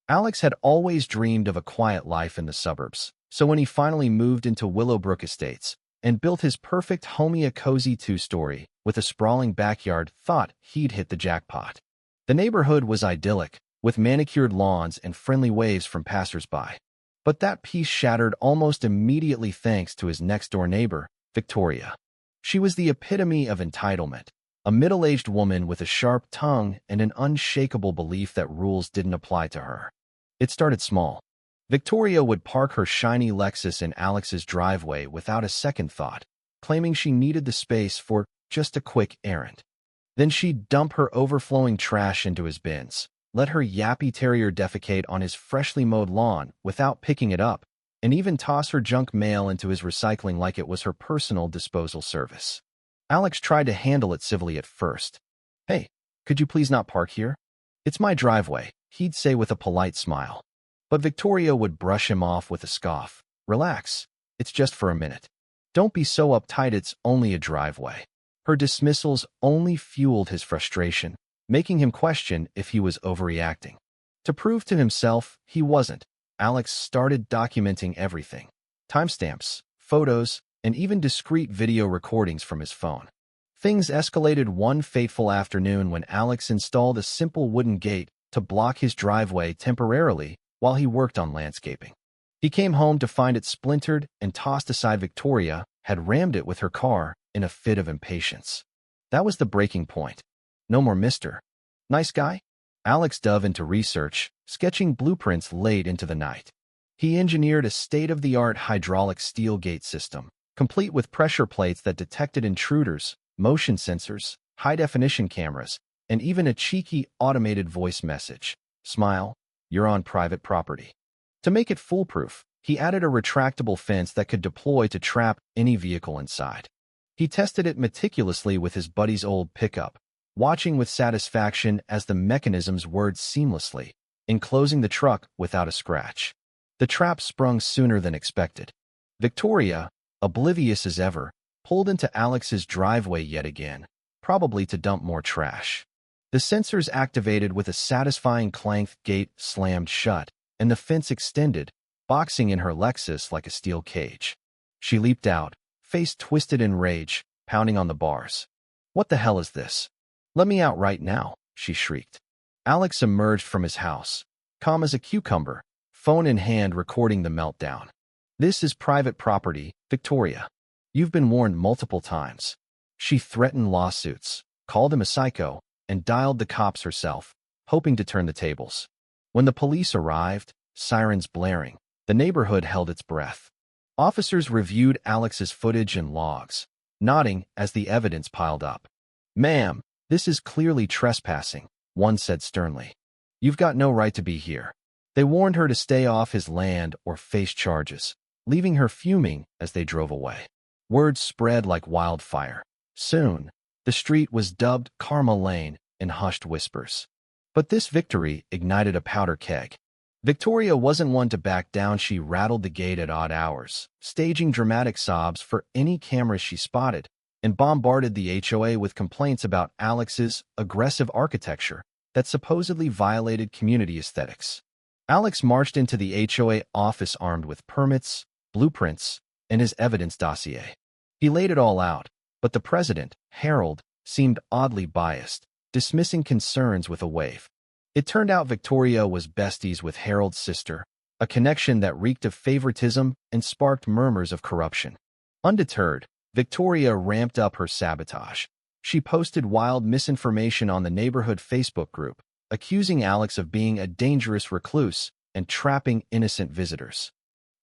Alex had always dreamed of a quiet life in the suburbs, so when he finally moved into Willowbrook Estates and built his perfect homey, a cozy two-story with a sprawling backyard, thought he'd hit the jackpot. The neighborhood was idyllic, with manicured lawns and friendly waves from passers-by. But that peace shattered almost immediately thanks to his next-door neighbor, Victoria. She was the epitome of entitlement, a middle-aged woman with a sharp tongue and an unshakable belief that rules didn't apply to her. It started small. Victoria would park her shiny Lexus in Alex's driveway without a second thought, claiming she needed the space for just a quick errand. Then she'd dump her overflowing trash into his bins, let her yappy terrier defecate on his freshly mowed lawn without picking it up, and even toss her junk mail into his recycling like it was her personal disposal service. Alex tried to handle it civilly at first. "Hey, could you please not park here? It's my driveway," he'd say with a polite smile. But Victoria would brush him off with a scoff. "Relax, it's just for a minute. Don't be so uptight, it's only a driveway." Her dismissals only fueled his frustration, making him question if he was overreacting. To prove to himself he wasn't, Alex started documenting everything: timestamps, photos, and even discreet video recordings from his phone. Things escalated one fateful afternoon when Alex installed a simple wooden gate to block his driveway temporarily while he worked on landscaping. He came home to find it splintered and tossed aside. Victoria had rammed it with her car in a fit of impatience. That was the breaking point. No more Mr. Nice Guy. Alex dove into research, sketching blueprints late into the night. He engineered a state-of-the-art hydraulic steel gate system, complete with pressure plates that detected intruders, motion sensors, high-definition cameras, and even a cheeky automated voice message: "Smile, you're on private property." To make it foolproof, he added a retractable fence that could deploy to trap any vehicle inside. He tested it meticulously with his buddy's old pickup, watching with satisfaction as the mechanisms worked seamlessly, enclosing the truck without a scratch. The trap sprung sooner than expected. Victoria, oblivious as ever, pulled into Alex's driveway yet again, probably to dump more trash. The sensors activated with a satisfying clank, gate slammed shut, and the fence extended, boxing in her Lexus like a steel cage. She leaped out, face twisted in rage, pounding on the bars. "What the hell is this? Let me out right now," she shrieked. Alex emerged from his house, calm as a cucumber, phone in hand recording the meltdown. "This is private property, Victoria. You've been warned multiple times." She threatened lawsuits, called him a psycho, and dialed the cops herself, hoping to turn the tables. When the police arrived, sirens blaring, the neighborhood held its breath. Officers reviewed Alex's footage and logs, nodding as the evidence piled up. "Ma'am, this is clearly trespassing," one said sternly. "You've got no right to be here." They warned her to stay off his land or face charges, leaving her fuming as they drove away. Word spread like wildfire. Soon, the street was dubbed Karma Lane in hushed whispers. But this victory ignited a powder keg. Victoria wasn't one to back down. She rattled the gate at odd hours, staging dramatic sobs for any cameras she spotted, and bombarded the HOA with complaints about Alex's aggressive architecture that supposedly violated community aesthetics. Alex marched into the HOA office armed with permits, blueprints, and his evidence dossier. He laid it all out, but the president, Harold, seemed oddly biased, dismissing concerns with a wave. It turned out Victoria was besties with Harold's sister, a connection that reeked of favoritism and sparked murmurs of corruption. Undeterred, Victoria ramped up her sabotage. She posted wild misinformation on the neighborhood Facebook group, accusing Alex of being a dangerous recluse and trapping innocent visitors.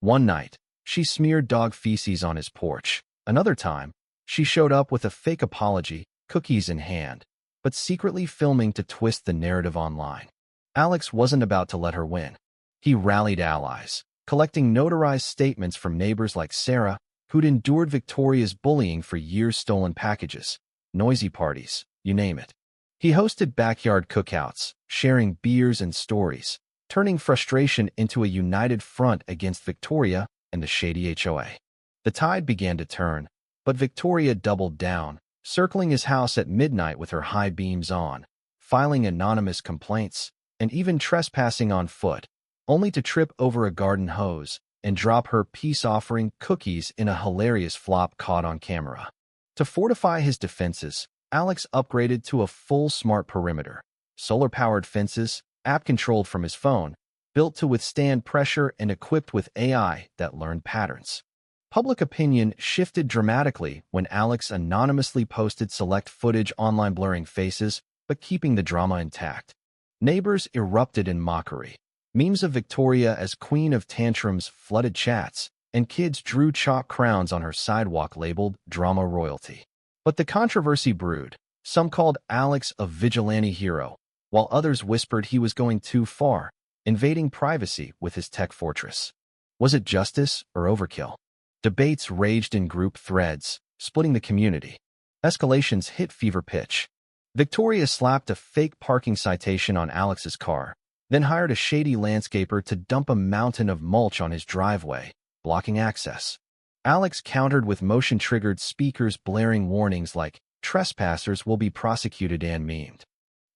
One night, she smeared dog feces on his porch. Another time, she showed up with a fake apology, cookies in hand, but secretly filming to twist the narrative online. Alex wasn't about to let her win. He rallied allies, collecting notarized statements from neighbors like Sarah, who'd endured Victoria's bullying for years: stolen packages, noisy parties, you name it. He hosted backyard cookouts, sharing beers and stories, turning frustration into a united front against Victoria and the shady HOA. The tide began to turn, but Victoria doubled down, circling his house at midnight with her high beams on, filing anonymous complaints, and even trespassing on foot, only to trip over a garden hose and drop her peace-offering cookies in a hilarious flop caught on camera. To fortify his defenses, Alex upgraded to a full smart perimeter, solar-powered fences, app-controlled from his phone, built to withstand pressure and equipped with AI that learned patterns. Public opinion shifted dramatically when Alex anonymously posted select footage online blurring faces but keeping the drama intact. Neighbors erupted in mockery. Memes of Victoria as Queen of Tantrums flooded chats, and kids drew chalk crowns on her sidewalk labeled drama royalty. But the controversy brewed. Some called Alex a vigilante hero, while others whispered he was going too far, invading privacy with his tech fortress. Was it justice or overkill? Debates raged in group threads, splitting the community. Escalations hit fever pitch. Victoria slapped a fake parking citation on Alex's car, then hired a shady landscaper to dump a mountain of mulch on his driveway, blocking access. Alex countered with motion-triggered speakers blaring warnings like, "Trespassers will be prosecuted and memed."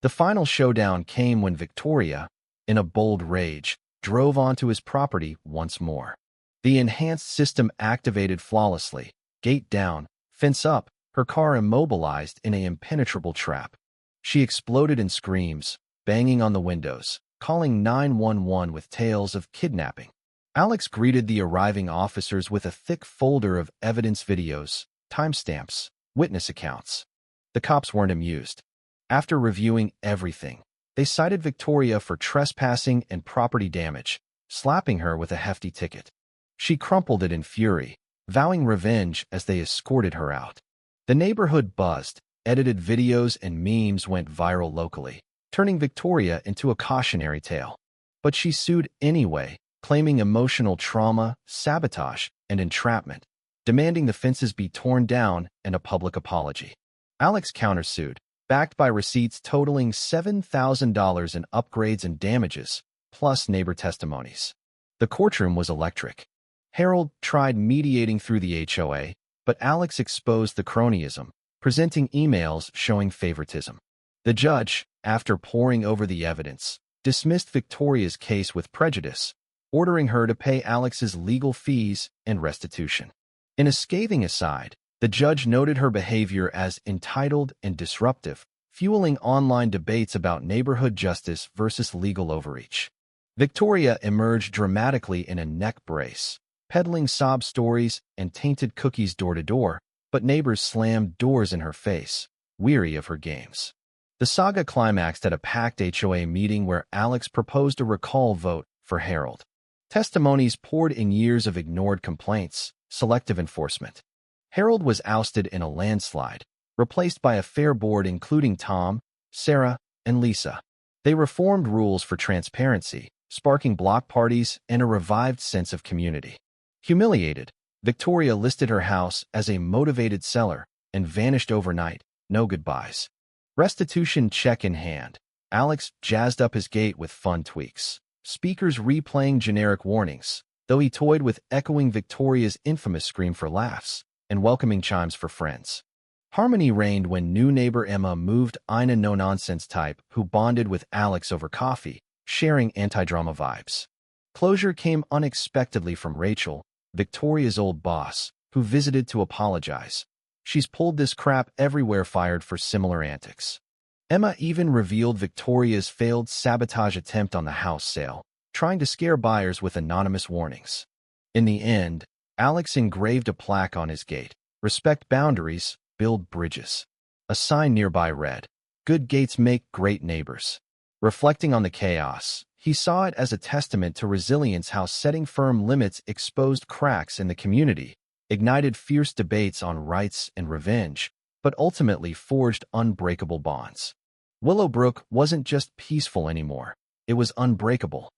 The final showdown came when Victoria, in a bold rage, drove onto his property once more. The enhanced system activated flawlessly, gate down, fence up, her car immobilized in an impenetrable trap. She exploded in screams, banging on the windows, calling 911 with tales of kidnapping. Alex greeted the arriving officers with a thick folder of evidence videos, timestamps, witness accounts. The cops weren't amused. After reviewing everything, they cited Victoria for trespassing and property damage, slapping her with a hefty ticket. She crumpled it in fury, vowing revenge as they escorted her out. The neighborhood buzzed, edited videos and memes went viral locally, turning Victoria into a cautionary tale. But she sued anyway, claiming emotional trauma, sabotage, and entrapment, demanding the fences be torn down and a public apology. Alex countersued, backed by receipts totaling $7,000 in upgrades and damages, plus neighbor testimonies. The courtroom was electric. Harold tried mediating through the HOA, but Alex exposed the cronyism, presenting emails showing favoritism. The judge, after poring over the evidence, dismissed Victoria's case with prejudice, ordering her to pay Alex's legal fees and restitution. In a scathing aside, the judge noted her behavior as entitled and disruptive, fueling online debates about neighborhood justice versus legal overreach. Victoria emerged dramatically in a neck brace, peddling sob stories and tainted cookies door to door, but neighbors slammed doors in her face, weary of her games. The saga climaxed at a packed HOA meeting where Alex proposed a recall vote for Harold. Testimonies poured in years of ignored complaints, selective enforcement. Harold was ousted in a landslide, replaced by a fair board including Tom, Sarah, and Lisa. They reformed rules for transparency, sparking block parties and a revived sense of community. Humiliated, Victoria listed her house as a motivated seller and vanished overnight, no goodbyes. Restitution check in hand, Alex jazzed up his gate with fun tweaks. Speakers replaying generic warnings, though he toyed with echoing Victoria's infamous scream for laughs and welcoming chimes for friends. Harmony reigned when new neighbor Emma moved in a no-nonsense type who bonded with Alex over coffee, sharing anti-drama vibes. Closure came unexpectedly from Rachel, Victoria's old boss, who visited to apologize. "She's pulled this crap everywhere," fired for similar antics. Emma even revealed Victoria's failed sabotage attempt on the house sale, trying to scare buyers with anonymous warnings. In the end, Alex engraved a plaque on his gate, "Respect boundaries, build bridges." A sign nearby read, "Good gates make great neighbors." Reflecting on the chaos, he saw it as a testament to resilience how setting firm limits exposed cracks in the community, ignited fierce debates on rights and revenge, but ultimately forged unbreakable bonds. Willowbrook wasn't just peaceful anymore, it was unbreakable.